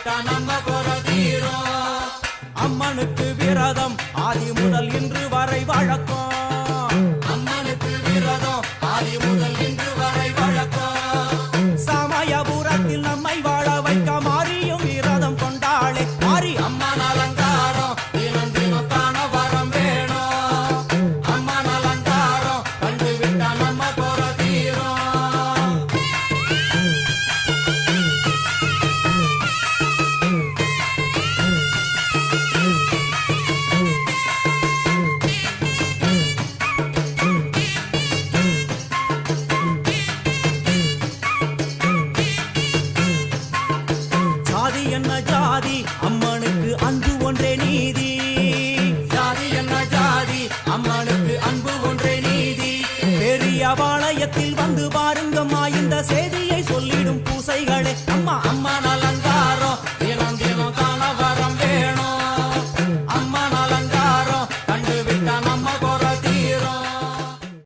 விட்டா நம்ம குறை தீரும். அம்மனுக்கு விரதம் ஆதி முதல் இன்று வரை வழக்கம். அம்மனுக்கு விரதம் ஆதி முதல் இன்று வரை வழக்கம். சமயபுரத்தில் நம்மை வாழ வைக்க மாறியும் விரதம் கொண்டாளே மாறி அம்மன் அலங்காரம் தினம் தினம் காண வரம் வேணும். அம்மன் அலங்காரம் கண்டு விட்டா நம்ம குறை தீரும். ஜாதி என்ன ஜாதி அம்மனுக்கு அன்பு ஒன்றே நீதி. ஜாதி என்ன ஜாதி அம்மனுக்கு அன்பு ஒன்றே நீதி. பெரிய பாளையத்தில் வந்து பாருங்கம்மா இந்த செய்தியை சொல்லிடும் பூசைகளே அம்மா அம்மா நலன்